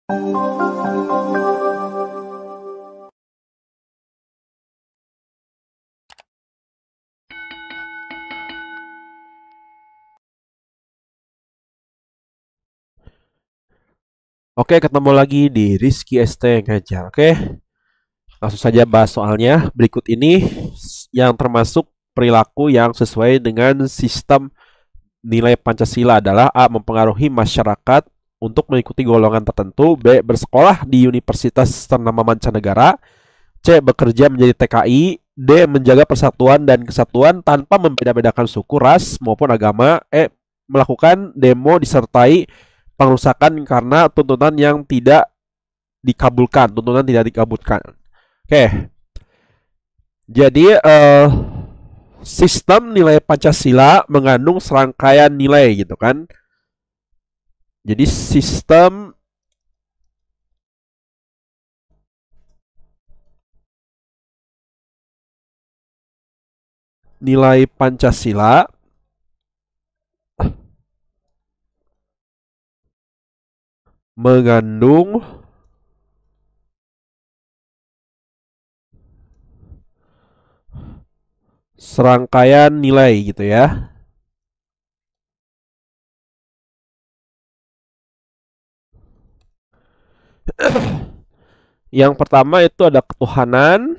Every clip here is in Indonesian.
Oke, ketemu lagi di Rizky ST Ngajar. Oke, langsung saja bahas soalnya. Berikut ini yang termasuk perilaku yang sesuai dengan sistem nilai Pancasila adalah A. Mempengaruhi masyarakat untuk mengikuti golongan tertentu. B. Bersekolah di universitas ternama mancanegara. C. Bekerja menjadi TKI. D. Menjaga persatuan dan kesatuan tanpa membeda-bedakan suku, ras, maupun agama. E. Melakukan demo disertai pengerusakan karena tuntutan yang tidak dikabulkan. Tuntutan tidak dikabulkan. Oke, jadi sistem nilai Pancasila mengandung serangkaian nilai gitu kan. Jadi sistem nilai Pancasila mengandung serangkaian nilai gitu ya. Yang pertama itu ada ketuhanan,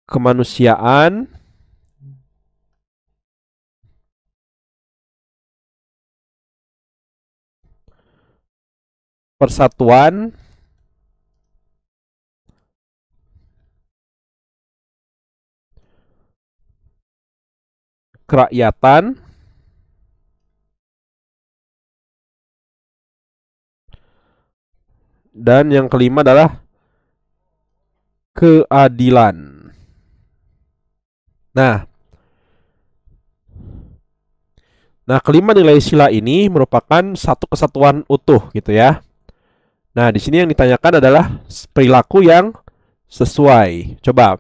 kemanusiaan, persatuan, kerakyatan, dan yang kelima adalah keadilan. Nah, kelima nilai sila ini merupakan satu kesatuan utuh gitu ya. Nah, di sini yang ditanyakan adalah perilaku yang sesuai. Coba,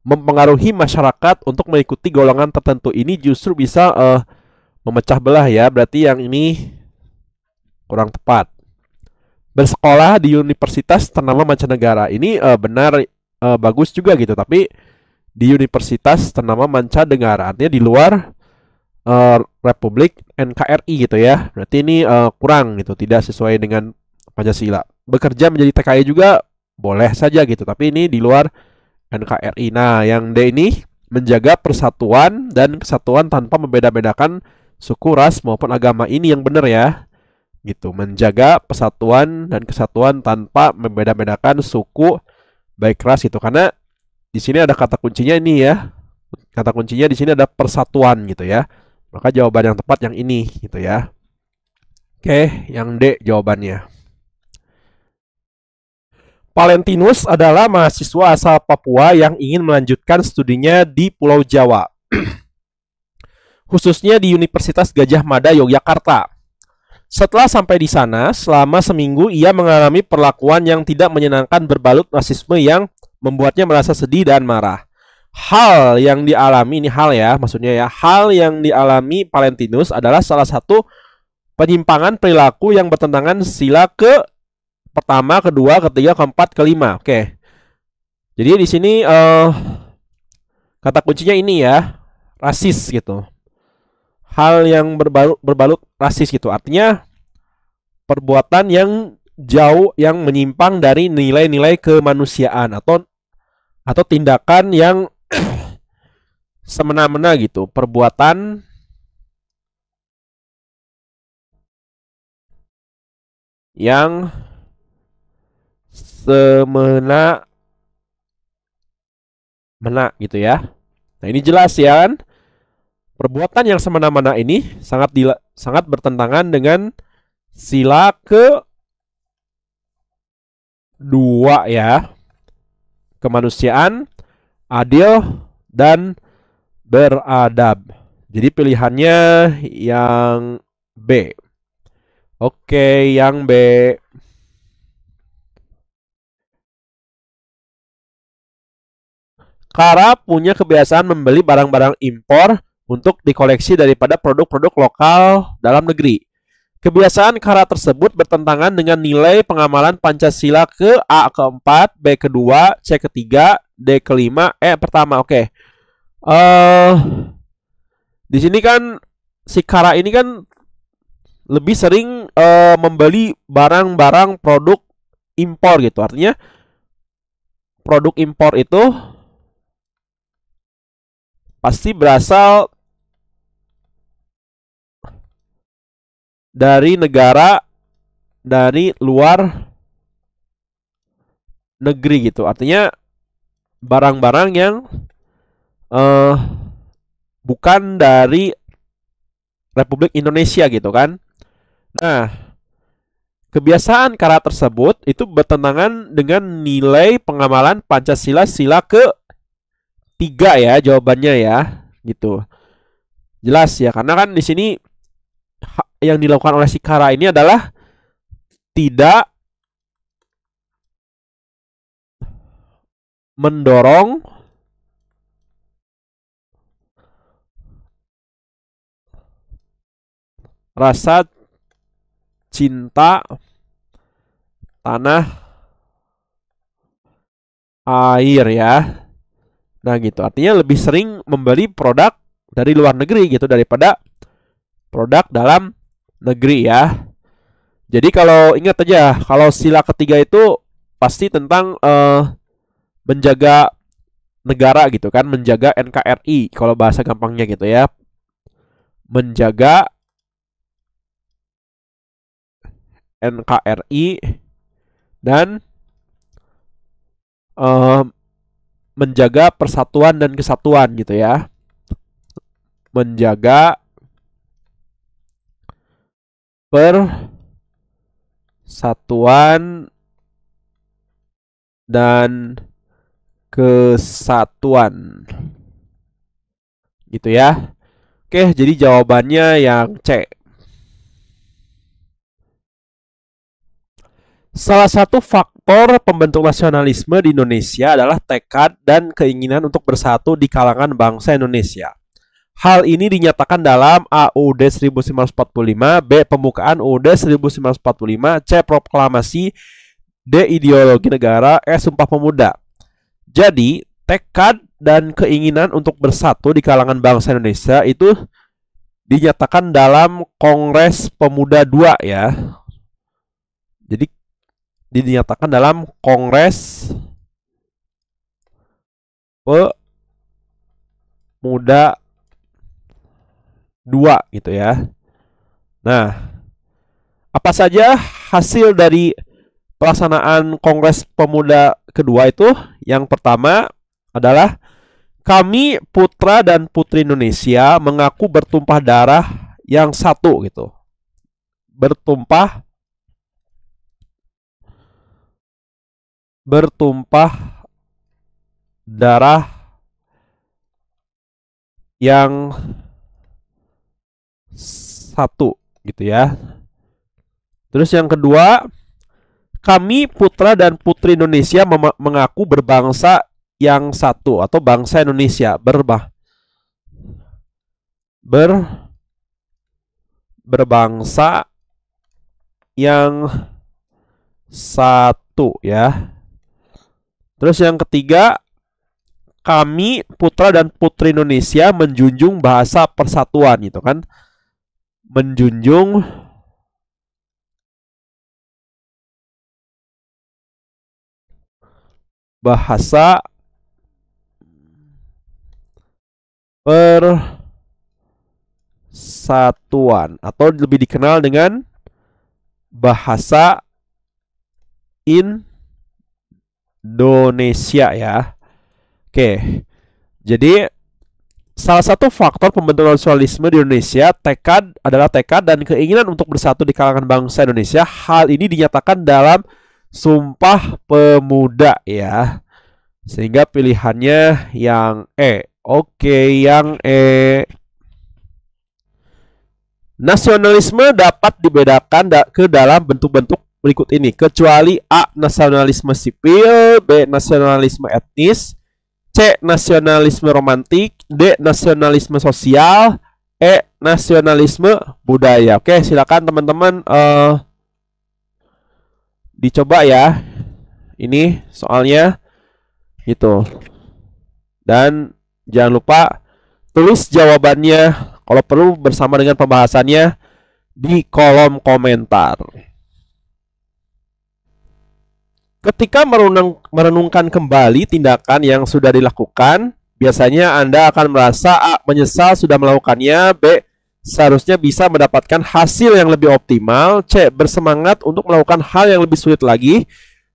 mempengaruhi masyarakat untuk mengikuti golongan tertentu ini justru bisa memecah belah ya. Berarti yang ini kurang tepat. Bersekolah di universitas ternama mancanegara ini benar, bagus juga gitu. Tapi di universitas ternama mancanegara artinya di luar Republik NKRI gitu ya. Berarti ini kurang gitu, tidak sesuai dengan Pancasila. Bekerja menjadi TKI juga boleh saja gitu, tapi ini di luar NKRI. Nah, yang D ini menjaga persatuan dan kesatuan tanpa membeda-bedakan suku, ras maupun agama. Ini yang benar ya. Gitu, menjaga persatuan dan kesatuan tanpa membeda-bedakan suku baik ras itu. Karena di sini ada kata kuncinya ini ya. Kata kuncinya di sini ada persatuan gitu ya. Maka jawaban yang tepat yang ini gitu ya. Oke, yang D jawabannya. Valentinus adalah mahasiswa asal Papua yang ingin melanjutkan studinya di Pulau Jawa, khususnya di Universitas Gadjah Mada Yogyakarta. Setelah sampai di sana, selama seminggu ia mengalami perlakuan yang tidak menyenangkan berbalut rasisme yang membuatnya merasa sedih dan marah. Hal yang dialami, ini hal ya, maksudnya ya, hal yang dialami Valentinus adalah salah satu penyimpangan perilaku yang bertentangan sila ke pertama, kedua, ketiga, keempat, kelima. Oke. Jadi di sini kata kuncinya ini ya, rasis gitu. Hal yang berbalut rasis gitu. Artinya perbuatan yang jauh, yang menyimpang dari nilai-nilai kemanusiaan atau tindakan yang semena-mena gitu. Perbuatan yang semena-mena gitu ya. Nah, ini jelas ya kan? Perbuatan yang semena-mena ini sangat bertentangan dengan sila ke dua ya. Kemanusiaan, adil, dan beradab. Jadi pilihannya yang B. Oke, yang B. Kara punya kebiasaan membeli barang-barang impor untuk dikoleksi daripada produk-produk lokal dalam negeri. Kebiasaan kara tersebut bertentangan dengan nilai pengamalan Pancasila ke A keempat, B kedua, C ketiga, D kelima, E pertama. Oke. Di sini kan si kara ini kan lebih sering membeli barang-barang produk impor gitu. Artinya produk impor itu pasti berasal dari negara dari luar negeri gitu. Artinya barang-barang yang bukan dari Republik Indonesia gitu kan. Nah, kebiasaan kara tersebut itu bertentangan dengan nilai pengamalan Pancasila sila ke-3 ya, jawabannya ya, gitu. Jelas ya, karena kan di sini yang dilakukan oleh si kara ini adalah tidak mendorong rasa cinta tanah air ya. Nah gitu, artinya lebih sering membeli produk dari luar negeri gitu daripada produk dalam negeri ya. Jadi kalau ingat aja, kalau sila ketiga itu pasti tentang menjaga negara gitu kan, menjaga NKRI kalau bahasa gampangnya gitu ya. Menjaga NKRI dan menjaga persatuan dan kesatuan gitu ya. Menjaga persatuan dan kesatuan gitu ya. Oke, jadi jawabannya yang C. Salah satu faktor pembentuk nasionalisme di Indonesia adalah tekad dan keinginan untuk bersatu di kalangan bangsa Indonesia. Hal ini dinyatakan dalam A. UUD 1945, B. Pembukaan UUD 1945, C. Proklamasi, D. Ideologi negara, E. Sumpah Pemuda. Jadi, tekad dan keinginan untuk bersatu di kalangan bangsa Indonesia itu dinyatakan dalam Kongres Pemuda II ya. Jadi dinyatakan dalam Kongres Pemuda II gitu ya. Nah, apa saja hasil dari pelaksanaan Kongres Pemuda kedua itu? Yang pertama adalah kami putra dan putri Indonesia mengaku bertumpah darah yang satu gitu. Bertumpah darah yang satu gitu ya. Terus yang kedua, kami putra dan putri Indonesia mengaku berbangsa yang satu atau bangsa Indonesia berbangsa yang satu ya. Terus yang ketiga, kami putra dan putri Indonesia menjunjung bahasa persatuan gitu kan. Menjunjung bahasa persatuan atau lebih dikenal dengan bahasa Indonesia ya. Oke. Jadi salah satu faktor pembentukan nasionalisme di Indonesia adalah tekad dan keinginan untuk bersatu di kalangan bangsa Indonesia. Hal ini dinyatakan dalam Sumpah Pemuda ya. Sehingga pilihannya yang E. Oke, yang E. Nasionalisme dapat dibedakan ke dalam bentuk-bentuk berikut ini, kecuali A. Nasionalisme sipil, B. Nasionalisme etnis, C. Nasionalisme romantik, D. Nasionalisme sosial. E. Nasionalisme budaya. Oke, silakan teman-teman dicoba ya. Ini soalnya gitu. Dan jangan lupa tulis jawabannya kalau perlu bersama dengan pembahasannya di kolom komentar. Ketika merenungkan kembali tindakan yang sudah dilakukan, biasanya Anda akan merasa A. Menyesal sudah melakukannya. B. Seharusnya bisa mendapatkan hasil yang lebih optimal. C. Bersemangat untuk melakukan hal yang lebih sulit lagi.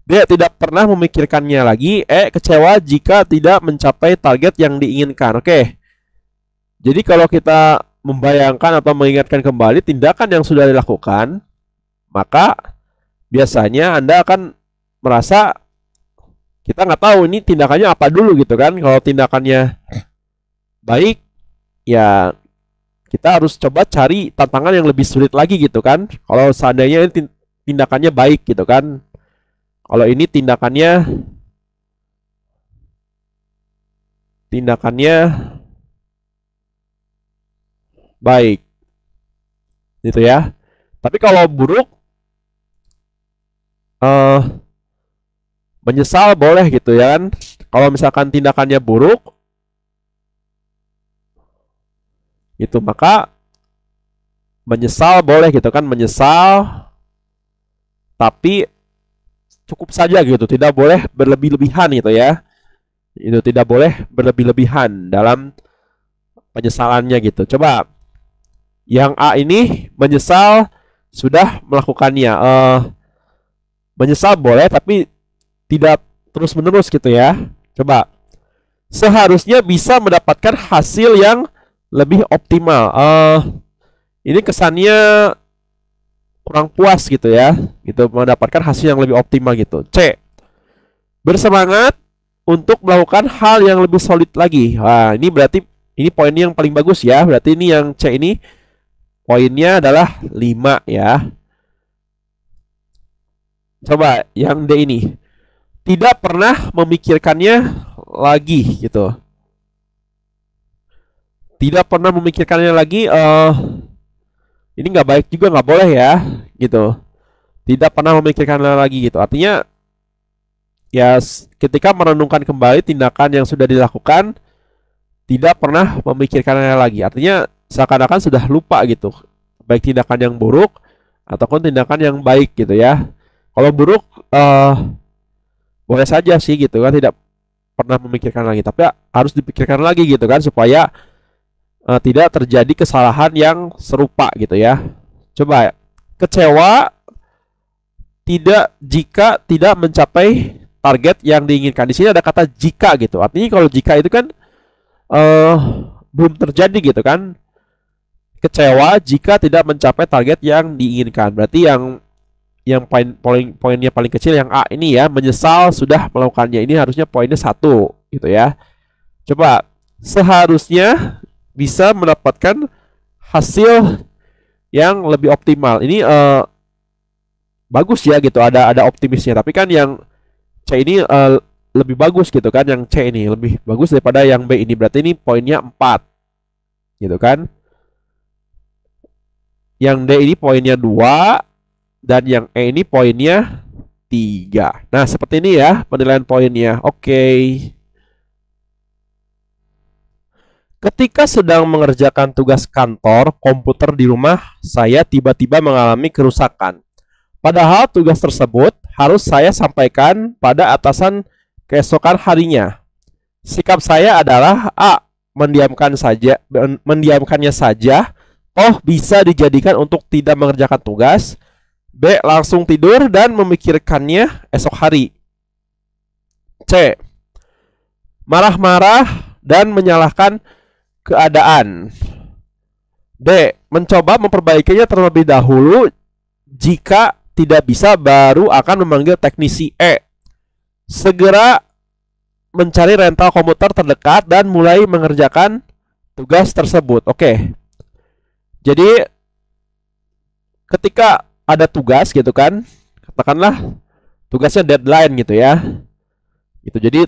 D. Tidak pernah memikirkannya lagi. E. Kecewa jika tidak mencapai target yang diinginkan. Oke. Jadi kalau kita membayangkan atau mengingatkan kembali tindakan yang sudah dilakukan, maka biasanya Anda akan merasa kita nggak tahu ini tindakannya apa dulu gitu kan. Kalau tindakannya baik, ya kita harus coba cari tantangan yang lebih sulit lagi gitu kan. Kalau seandainya ini tindakannya baik gitu kan. Kalau ini tindakannya baik gitu ya. Tapi kalau buruk, menyesal boleh gitu ya kan. Kalau misalkan tindakannya buruk itu, maka menyesal boleh gitu kan. Menyesal tapi cukup saja gitu, tidak boleh berlebih-lebihan gitu ya. Itu tidak boleh berlebih-lebihan dalam penyesalannya gitu. Coba yang A ini menyesal sudah melakukannya. Menyesal boleh tapi tidak terus-menerus gitu ya. Coba, seharusnya bisa mendapatkan hasil yang lebih optimal. Ini kesannya kurang puas gitu ya. Gitu, mendapatkan hasil yang lebih optimal gitu. C. Bersemangat untuk melakukan hal yang lebih solid lagi. Wah, ini berarti ini poin yang paling bagus ya. Berarti ini yang C ini poinnya adalah 5 ya. Coba yang D ini. Tidak pernah memikirkannya lagi gitu. Tidak pernah memikirkannya lagi. Ini nggak baik juga, nggak boleh ya gitu. Tidak pernah memikirkannya lagi gitu. Artinya ya ketika merenungkan kembali tindakan yang sudah dilakukan, tidak pernah memikirkannya lagi. Artinya seakan-akan sudah lupa gitu. Baik tindakan yang buruk ataupun tindakan yang baik gitu ya. Kalau buruk boleh saja sih gitu kan, tidak pernah memikirkan lagi, tapi harus dipikirkan lagi gitu kan, supaya tidak terjadi kesalahan yang serupa gitu ya. Coba, kecewa tidak jika tidak mencapai target yang diinginkan. Di sini ada kata jika gitu. Artinya kalau jika itu kan belum terjadi gitu kan. Kecewa jika tidak mencapai target yang diinginkan. Berarti yang poinnya paling kecil yang A ini ya, menyesal sudah melakukannya. Ini harusnya poinnya 1 gitu ya. Coba, seharusnya bisa mendapatkan hasil yang lebih optimal. Ini bagus ya gitu, ada optimisnya. Tapi kan yang C ini lebih bagus gitu kan. Yang C ini lebih bagus daripada yang B ini. Berarti ini poinnya 4 gitu kan. Yang D ini poinnya 2. Dan yang E ini poinnya 3. Nah, seperti ini ya penilaian poinnya. Oke. Ketika sedang mengerjakan tugas kantor komputer di rumah, saya tiba-tiba mengalami kerusakan. Padahal tugas tersebut harus saya sampaikan pada atasan keesokan harinya. Sikap saya adalah A. Mendiamkannya saja. Oh, bisa dijadikan untuk tidak mengerjakan tugas. B. Langsung tidur dan memikirkannya esok hari. C. Marah-marah dan menyalahkan keadaan. D. Mencoba memperbaikinya terlebih dahulu. Jika tidak bisa, baru akan memanggil teknisi. E. Segera mencari rental komputer terdekat dan mulai mengerjakan tugas tersebut. Oke. Jadi ketika ada tugas gitu kan, katakanlah tugasnya deadline gitu ya. Gitu. Jadi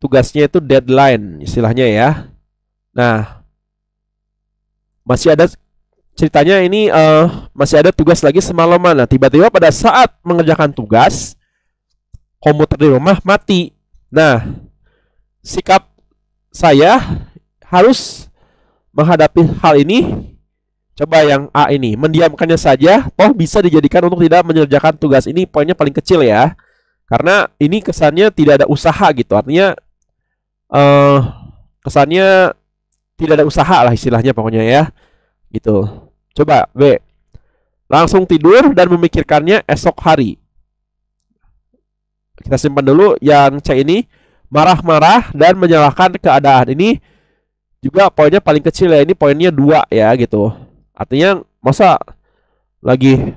tugasnya itu deadline istilahnya ya. Nah, masih ada ceritanya ini masih ada tugas lagi semalaman. Nah, tiba-tiba pada saat mengerjakan tugas, komputer di rumah mati. Nah, sikap saya harus menghadapi hal ini. Coba yang A ini, mendiamkannya saja, toh bisa dijadikan untuk tidak mengerjakan tugas. Ini poinnya paling kecil ya. Karena ini kesannya tidak ada usaha gitu. Artinya eh kesannya tidak ada usaha lah istilahnya pokoknya ya. Gitu. Coba B. Langsung tidur dan memikirkannya esok hari. Kita simpan dulu yang C ini, marah-marah dan menyalahkan keadaan. Ini juga poinnya paling kecil ya. Ini poinnya 2 ya gitu. Artinya masa lagi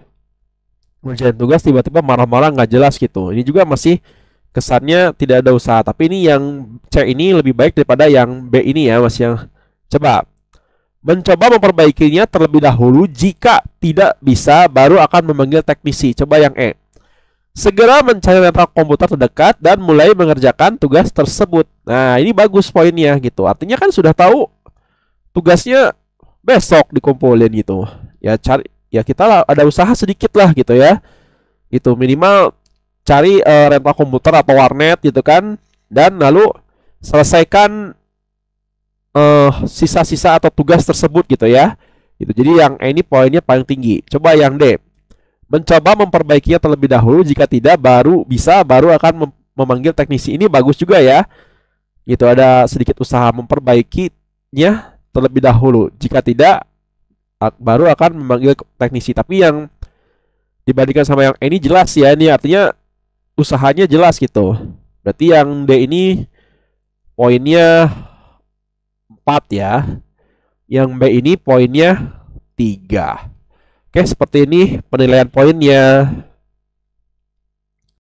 ngerjain tugas tiba-tiba marah-marah nggak jelas gitu. Ini juga masih kesannya tidak ada usaha. Tapi ini yang C ini lebih baik daripada yang B ini ya, Mas yang coba mencoba memperbaikinya terlebih dahulu. Jika tidak bisa, baru akan memanggil teknisi. Coba yang E. Segera mencari rental komputer terdekat dan mulai mengerjakan tugas tersebut. Nah, ini bagus poinnya gitu. Artinya kan sudah tahu tugasnya besok dikumpulin gitu. Ya cari ya kita lah, ada usaha sedikit lah gitu ya. Gitu minimal cari rental komputer atau warnet gitu kan, dan lalu selesaikan sisa-sisa atau tugas tersebut gitu ya. Gitu. Jadi yang E ini poinnya paling tinggi. Coba yang D. Mencoba memperbaikinya terlebih dahulu, jika tidak baru akan memanggil teknisi. Ini bagus juga ya. Gitu ada sedikit usaha memperbaikinya terlebih dahulu. Jika tidak baru akan memanggil teknisi. Tapi yang dibandingkan sama yang ini jelas ya, ini artinya usahanya jelas gitu. Berarti yang D ini poinnya 4 ya. Yang B ini poinnya 3. Oke, seperti ini penilaian poinnya.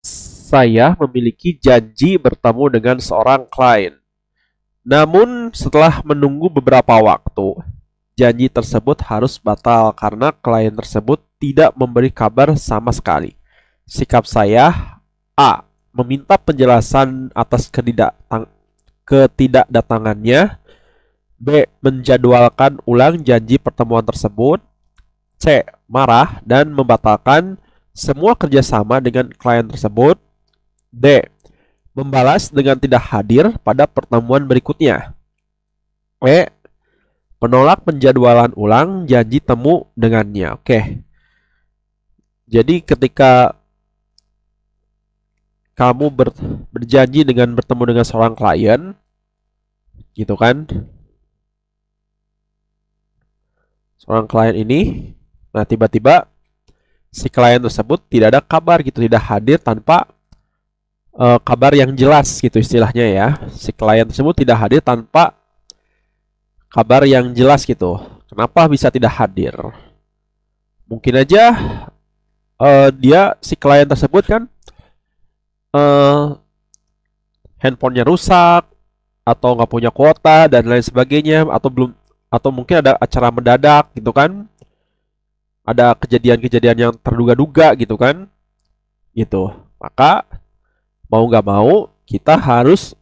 Saya memiliki janji bertemu dengan seorang klien. Namun setelah menunggu beberapa waktu, janji tersebut harus batal karena klien tersebut tidak memberi kabar sama sekali. Sikap saya A. Meminta penjelasan atas ketidakdatangannya. B. Menjadwalkan ulang janji pertemuan tersebut. C. Marah dan membatalkan semua kerjasama dengan klien tersebut. D. Membalas dengan tidak hadir pada pertemuan berikutnya. E. Menolak penjadwalan ulang janji temu dengannya. Oke. Jadi ketika kamu berjanji dengan bertemu dengan seorang klien, gitu kan? Seorang klien ini, nah tiba-tiba si klien tersebut tidak ada kabar gitu, tidak hadir tanpa kabar yang jelas gitu istilahnya ya. Si klien tersebut tidak hadir tanpa kabar yang jelas gitu. Kenapa bisa tidak hadir? Mungkin aja si klien tersebut kan handphonenya rusak atau nggak punya kuota dan lain sebagainya, atau mungkin ada acara mendadak gitu kan. Ada kejadian-kejadian yang terduga-duga gitu kan. Gitu. Maka mau nggak mau kita harus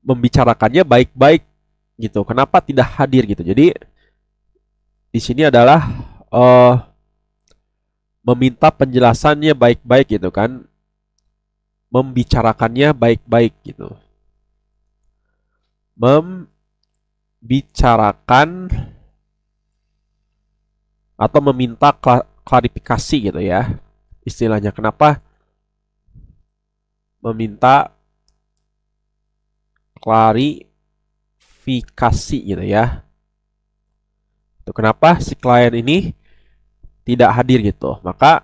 membicarakannya baik-baik gitu. Kenapa tidak hadir gitu. Jadi di sini adalah meminta penjelasannya baik-baik gitu kan. Membicarakannya baik-baik gitu. Membicarakan atau meminta klarifikasi gitu ya. Istilahnya kenapa meminta klarifikasi gitu ya. Itu kenapa si klien ini tidak hadir gitu. Maka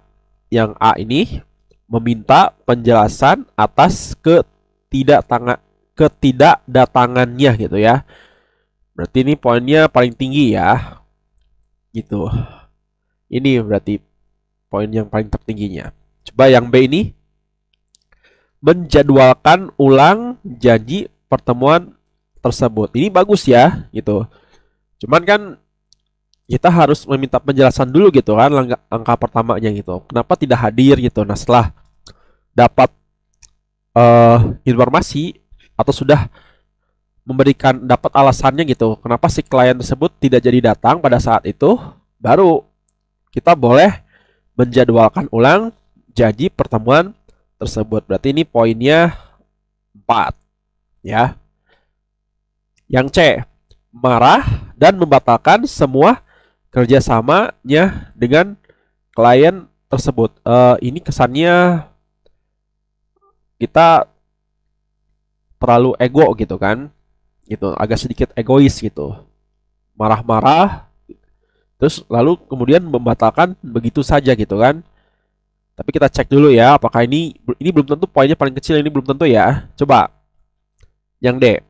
yang A ini meminta penjelasan atas ketidakdatangannya gitu ya. Berarti ini poinnya paling tinggi ya. Gitu. Ini berarti poin yang paling tertingginya. Coba yang B ini, menjadwalkan ulang janji pertemuan tersebut. Ini bagus ya, gitu. Cuman kan kita harus meminta penjelasan dulu gitu kan, langkah pertamanya gitu. Kenapa tidak hadir gitu. Nah, setelah dapat informasi atau sudah memberikan dapat alasannya gitu, kenapa si klien tersebut tidak jadi datang pada saat itu, baru kita boleh menjadwalkan ulang janji pertemuan tersebut. Berarti ini poinnya 4 ya. Yang C, marah dan membatalkan semua kerjasamanya dengan klien tersebut. Ini kesannya kita terlalu ego gitu kan, gitu, agak sedikit egois gitu, marah-marah terus lalu kemudian membatalkan begitu saja gitu kan. Tapi kita cek dulu ya, apakah ini belum tentu, poinnya paling kecil ini belum tentu ya. Coba yang D,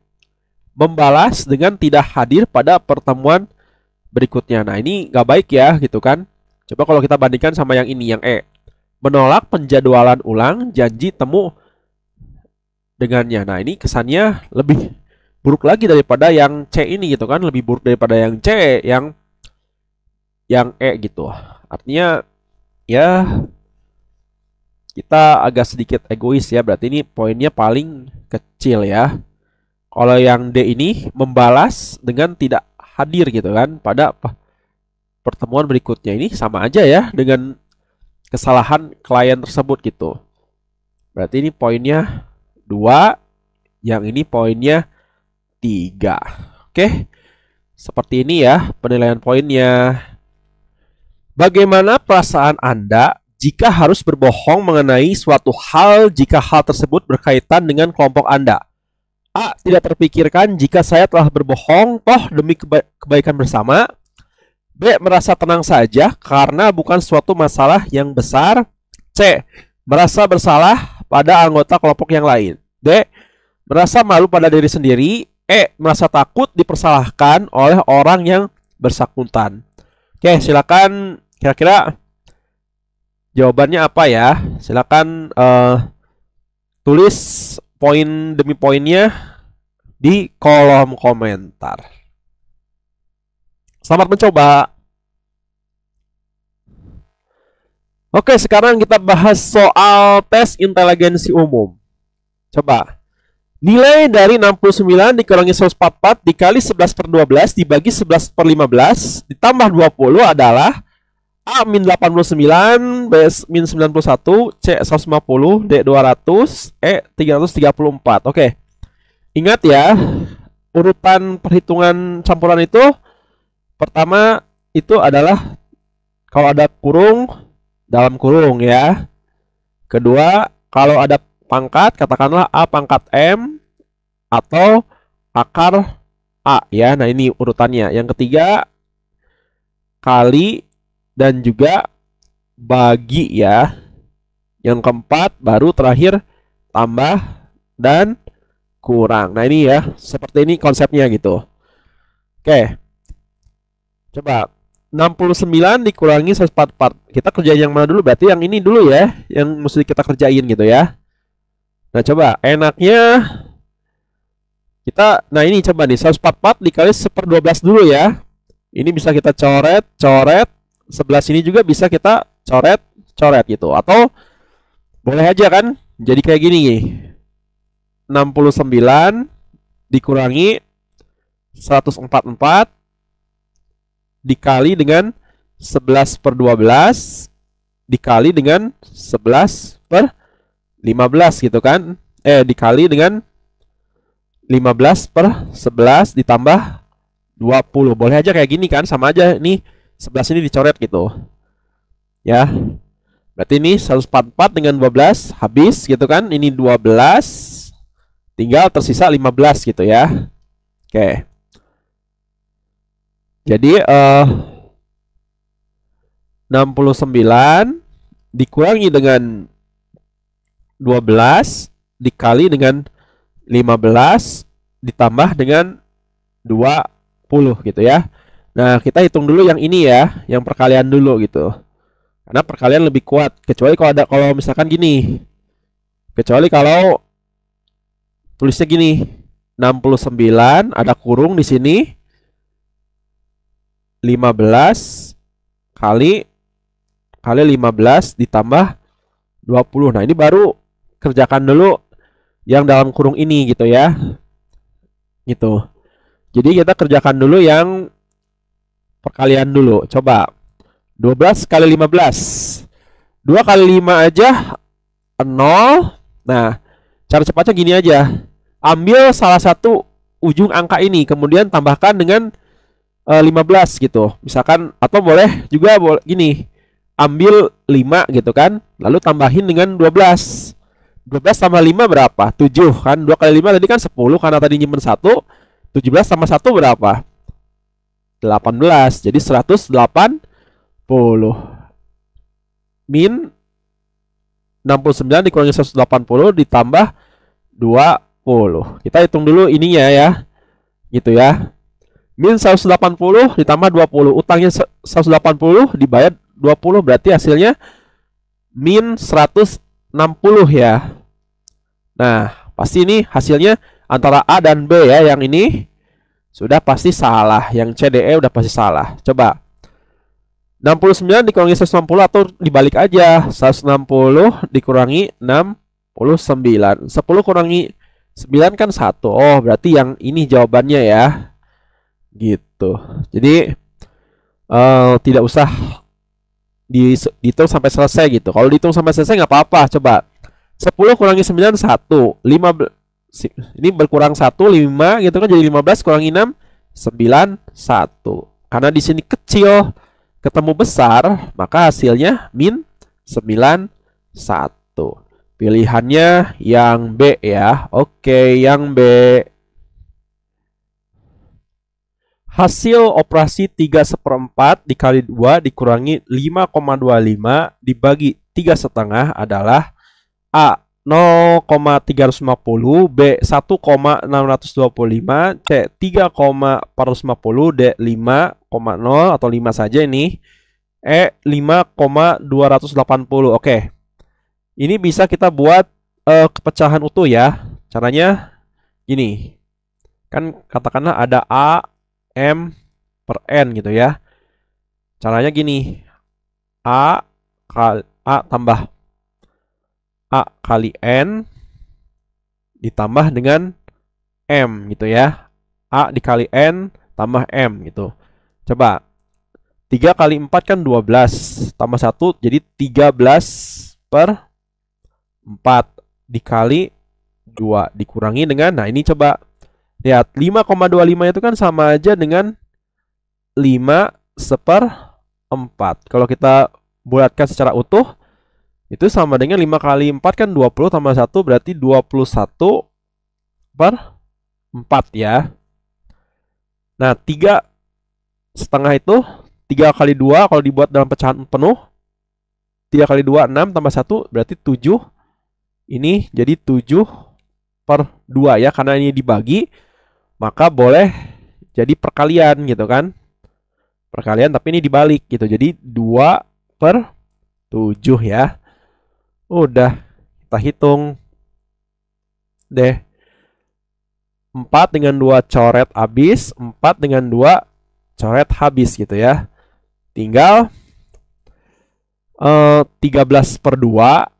membalas dengan tidak hadir pada pertemuan berikutnya. Nah ini nggak baik ya gitu kan. Coba kalau kita bandingkan sama yang ini, yang E, menolak penjadwalan ulang janji temu dengannya. Nah ini kesannya lebih buruk lagi daripada yang C ini gitu kan, lebih buruk daripada yang C, yang E gitu. Artinya ya kita agak sedikit egois ya, berarti ini poinnya paling kecil ya. Kalau yang D ini membalas dengan tidak hadir gitu kan pada pertemuan berikutnya, ini sama aja ya dengan kesalahan klien tersebut gitu. Berarti ini poinnya 2, yang ini poinnya 3. Oke, seperti ini ya penilaian poinnya. Bagaimana perasaan Anda jika harus berbohong mengenai suatu hal jika hal tersebut berkaitan dengan kelompok Anda? A. Tidak terpikirkan jika saya telah berbohong toh demi kebaikan bersama. B. Merasa tenang saja karena bukan suatu masalah yang besar. C. Merasa bersalah pada anggota kelompok yang lain. D. Merasa malu pada diri sendiri. E. Merasa takut dipersalahkan oleh orang yang bersangkutan. Oke, silakan kira-kira jawabannya apa ya? Silakan tulis poin demi poinnya di kolom komentar. Selamat mencoba. Oke, sekarang kita bahas soal tes inteligensi umum. Coba. Nilai dari 69 dikurangi 144 dikali 11/12 dibagi 11/15 ditambah 20 adalah A min 89, B min 91, C 150, D 200, E 334. Oke. Ingat ya, urutan perhitungan campuran itu pertama itu adalah kalau ada kurung dalam kurung ya. Kedua, kalau ada pangkat katakanlah A pangkat M atau akar A ya. Nah, ini urutannya. Yang ketiga kali dan juga bagi ya. Yang keempat baru terakhir tambah dan kurang. Nah, ini ya, seperti ini konsepnya gitu. Oke. Coba 69 dikurangi 144. Kita kerjain yang mana dulu? Berarti yang ini dulu ya, yang mesti kita kerjain gitu ya. Nah, coba enaknya kita, nah ini coba nih 144 dikali 1/12 dulu ya. Ini bisa kita coret, sebelah sini juga bisa kita coret gitu. Atau boleh aja kan jadi kayak gini nih. 69 dikurangi 144 dikali dengan 11/12 dikali dengan 11/15 gitu kan. Dikali dengan 15/11 ditambah 20. Boleh aja kayak gini kan, sama aja nih 11 ini dicoret gitu. Ya. Berarti ini 144 dengan 12 habis gitu kan. Ini 12 tinggal tersisa 15 gitu ya. Oke. Jadi 69 dikurangi dengan 12 dikali dengan 15 ditambah dengan 20 gitu ya. Nah, kita hitung dulu yang ini ya, yang perkalian dulu gitu. Karena perkalian lebih kuat, kecuali kalau misalkan gini. Kecuali kalau tulisnya gini. 69 ada kurung di sini. 15 kali 15 ditambah 20. Nah, ini baru kerjakan dulu yang dalam kurung ini gitu ya. gitu. Jadi kita kerjakan dulu yang perkalian dulu. Coba 12 kali 15. 2 kali 5 aja 0. Nah, cara cepatnya gini aja. Ambil salah satu ujung angka ini, kemudian tambahkan dengan 15 gitu. Misalkan, atau boleh juga gini. Ambil 5 gitu kan, lalu tambahin dengan 12. 12 tambah 5 berapa? 7 kan. 2 kali 5 tadi kan 10 karena tadi nyimpen 1. 17 tambah 1 berapa? 18. Jadi 180 min 69 dikurangi 180 ditambah 20. Kita hitung dulu ininya ya. Gitu ya. Min 180 ditambah 20. Utangnya 180 dibayar 20, berarti hasilnya min 160 ya. Nah, pasti ini hasilnya antara A dan B ya. Yang ini sudah pasti salah. Yang C, D, E udah pasti salah. Coba 69 dikurangi 160 atau dibalik aja. 160 dikurangi 69. 10 kurangi 9 kan 1. Oh, berarti yang ini jawabannya ya. Gitu. Jadi tidak usah dihitung sampai selesai gitu. Kalau dihitung sampai selesai nggak apa-apa. Coba 10 kurangi 9 1. 5 ini berkurang 1 5 gitu kan, jadi 15 kurangi 6 9 1. Karena di sini kecil ketemu besar, maka hasilnya min 9 1. Pilihannya yang B ya. Oke, yang B. Hasil operasi 3/4 dikali 2 dikurangi 5,25 dibagi 3,5 adalah A 0,350, B 1,625, C 3,450, D 5,0 atau 5 saja ini, E 5,280. Oke. Ini bisa kita buat kepecahan utuh ya. Caranya gini. Kan katakanlah ada A M per N gitu ya. Caranya gini. A tambah A kali N ditambah dengan M gitu ya. A dikali N tambah M gitu. Coba 3 kali 4 kan 12 tambah 1 jadi 13 per 4 dikali 2 dikurangi dengan, nah ini coba lihat 5,25 itu kan sama aja dengan 5/4. Kalau kita bulatkan secara utuh itu sama dengan 5 kali 4 kan 20 tambah 1 berarti 21/4 ya. Nah 3,5 itu 3 kali 2 kalau dibuat dalam pecahan penuh 3 kali 2 6 tambah 1 berarti 7. Ini jadi 7/2 ya. Karena ini dibagi maka boleh jadi perkalian gitu kan. Perkalian tapi ini dibalik gitu. Jadi 2/7 ya. Udah kita hitung deh. 4 dengan 2 coret habis, 4 dengan 2 coret habis gitu ya. Tinggal 13/2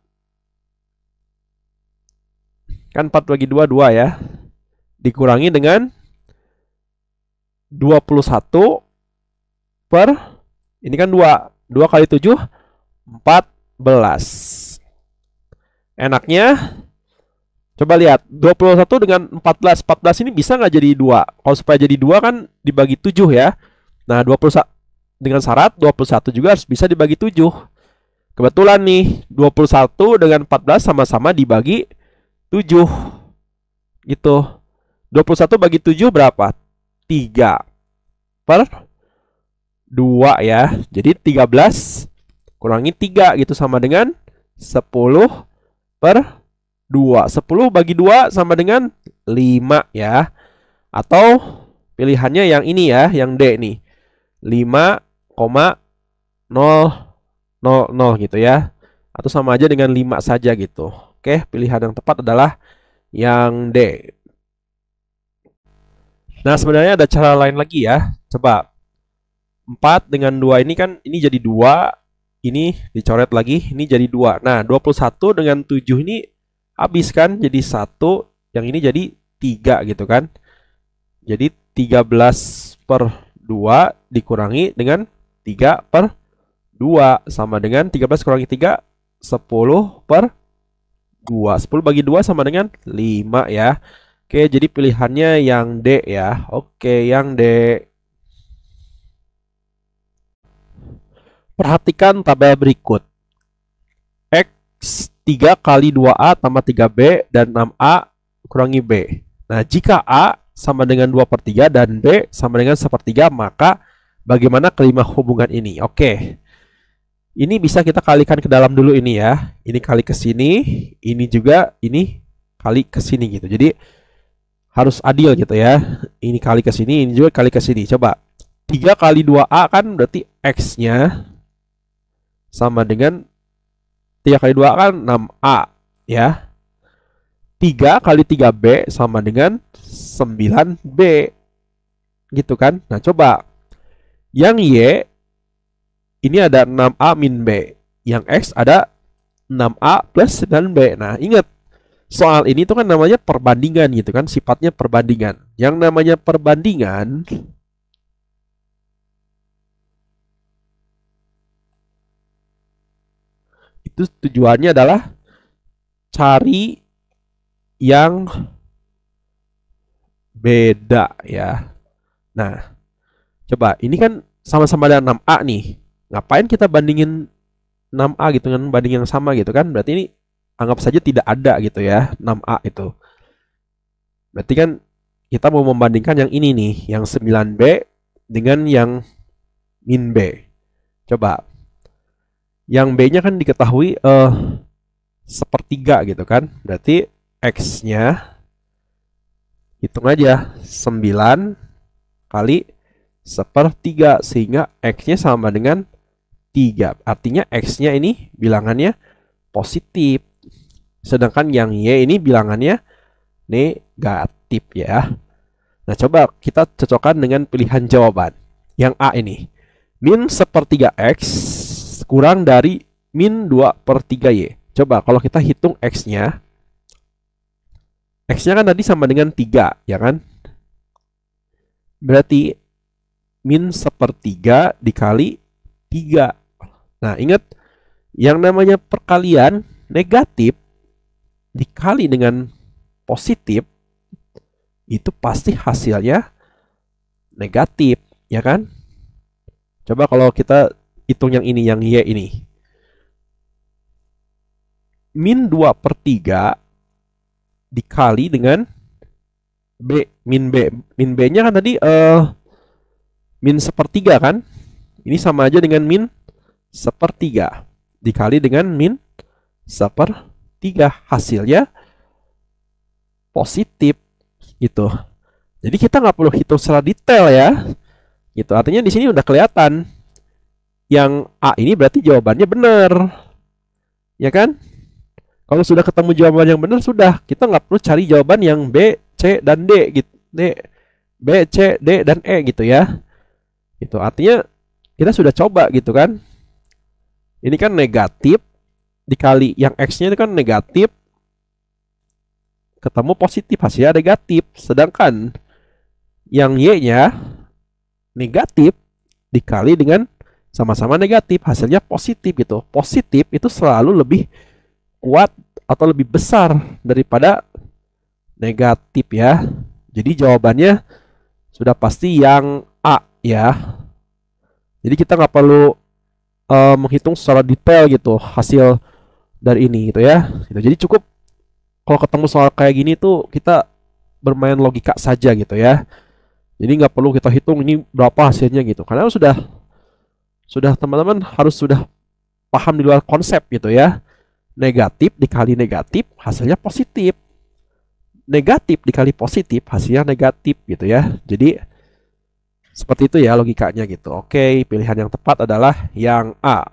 kan 4 bagi 2 2 ya. Dikurangi dengan 21 per ini kan 2. 2 kali 7 14. Enaknya coba lihat 21 dengan 14. 14 ini bisa nggak jadi 2? Kalau supaya jadi 2 kan dibagi 7 ya. Nah 21 dengan syarat 21 juga harus bisa dibagi 7. Kebetulan nih 21 dengan 14 sama-sama dibagi 7 gitu. 21 bagi 7 berapa? 3/2 ya. Jadi 13 kurangi 3 gitu sama dengan 10/2. 10 bagi 2 sama dengan 5 ya. Atau pilihannya yang ini ya, yang D nih. 5,000 gitu ya. Atau sama aja dengan 5 saja gitu. Oke, pilihan yang tepat adalah yang D. Nah, sebenarnya ada cara lain lagi ya. Coba 4 dengan 2 ini kan ini jadi 2, ini dicoret lagi, ini jadi 2. Nah, 21 dengan 7 ini habis kan jadi 1, yang ini jadi 3 gitu kan. Jadi 13/2 dikurangi dengan 3/2 sama dengan 13 kurangi 3, 10/2. 10 bagi 2 sama dengan 5 ya. Oke, jadi pilihannya yang D ya. Oke, yang D. Perhatikan tabel berikut. X 3 kali 2A tambah 3B dan 6A kurangi B. Nah, jika A sama dengan 2/3 dan B sama dengan 1/3, maka bagaimana kelima hubungan ini? Oke. Ini bisa kita kalikan ke dalam dulu ini ya. Ini kali ke sini, ini juga ini kali ke sini gitu. Jadi harus adil gitu ya. Ini kali ke sini, ini juga kali ke sini. Coba. 3 kali 2A kan berarti X-nya sama dengan 3 kali 2 kan 6A ya. 3 kali 3B sama dengan 9B. Gitu kan? Nah, coba. Yang Y ini ada 6A min B. Yang X ada 6A plus 9B. Nah, ingat. Soal ini tuh kan namanya perbandingan gitu kan. Sifatnya perbandingan. Yang namanya perbandingan itu tujuannya adalah cari yang beda ya. Nah, coba ini kan sama-sama ada 6A nih. Ngapain kita bandingin 6A gitu kan, banding yang sama gitu kan? Berarti ini anggap saja tidak ada gitu ya, 6A itu. Berarti kan kita mau membandingkan yang ini nih, yang 9B dengan yang min B. Coba. Yang B-nya kan diketahui 1/3 gitu kan. Berarti X-nya hitung aja 9 kali 1/3 sehingga X-nya sama dengan 3. Artinya X-nya ini bilangannya positif. Sedangkan yang Y ini bilangannya negatif ya. Nah, coba kita cocokkan dengan pilihan jawaban. Yang A ini. Min 1/3 X kurang dari min 2/3 Y. Coba kalau kita hitung X-nya. X-nya kan tadi sama dengan 3, ya kan? Berarti min 1/3 dikali 3. Nah, ingat, yang namanya perkalian negatif dikali dengan positif, itu pasti hasilnya negatif, ya kan? Coba kalau kita hitung yang ini, yang Y ini. Min 2/3 dikali dengan B, min B. Min B-nya kan tadi min 1/3 kan? Ini sama aja dengan min 1/3 dikali dengan min 1/3. Hasilnya positif gitu. Jadi kita nggak perlu hitung secara detail ya. Gitu. Artinya di sini udah kelihatan. Yang A ini berarti jawabannya benar. Ya kan? Kalau sudah ketemu jawaban yang benar, sudah. Kita nggak perlu cari jawaban yang B, C, dan D gitu. B, C, D, dan E gitu ya. Itu artinya kita sudah coba gitu kan. Ini kan negatif dikali yang X-nya itu kan negatif. Ketemu positif, hasilnya negatif. Sedangkan yang Y-nya negatif dikali dengan sama-sama negatif, hasilnya positif gitu. Positif itu selalu lebih kuat atau lebih besar daripada negatif ya. Jadi jawabannya sudah pasti yang A ya. Jadi kita nggak perlu menghitung secara detail gitu hasil dari ini gitu ya. Jadi cukup kalau ketemu soal kayak gini tuh kita bermain logika saja gitu ya. Jadi nggak perlu kita hitung ini berapa hasilnya gitu. Karena sudah teman-teman harus sudah paham di luar konsep gitu ya. Negatif dikali negatif hasilnya positif. Negatif dikali positif hasilnya negatif gitu ya. Jadi seperti itu ya logikanya gitu. Oke, pilihan yang tepat adalah yang A.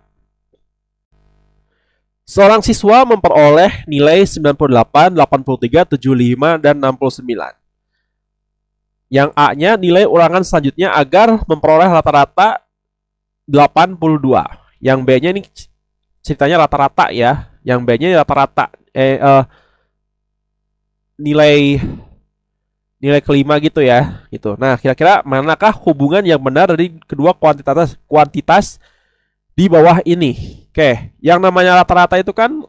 Seorang siswa memperoleh nilai 98, 83, 75, dan 69. Yang A-nya nilai ulangan selanjutnya agar memperoleh rata-rata 82. Yang B-nya ini ceritanya rata-rata ya. Yang B-nya rata-rata nilai nilai kelima gitu ya, gitu. Nah, kira-kira manakah hubungan yang benar dari kedua kuantitas di bawah ini? Oke, yang namanya rata-rata itu kan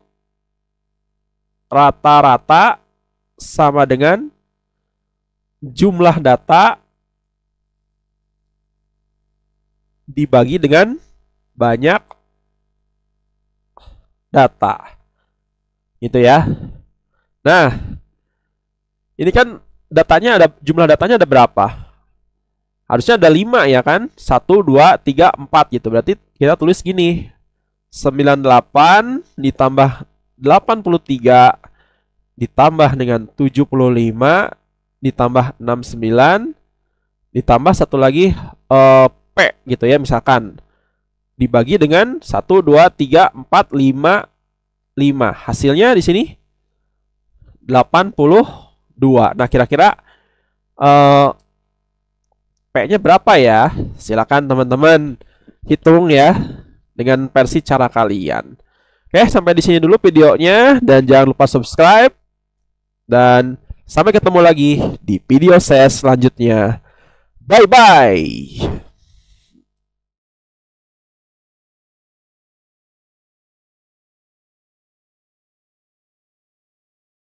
rata-rata sama dengan jumlah data dibagi dengan banyak data. Gitu ya. Nah, ini kan jumlah datanya ada berapa? Harusnya ada 5 ya kan? 1, 2, 3, 4 gitu. Berarti kita tulis gini. 98 ditambah 83 ditambah dengan 75 ditambah 69 ditambah satu lagi P gitu ya, misalkan dibagi dengan 1, 2, 3, 4, 5 5. Hasilnya di sini 82. Nah, kira-kira P-nya berapa ya? Silakan teman-teman hitung ya dengan versi cara kalian. Oke, sampai di sini dulu videonya dan jangan lupa subscribe dan sampai ketemu lagi di video saya selanjutnya. Bye bye.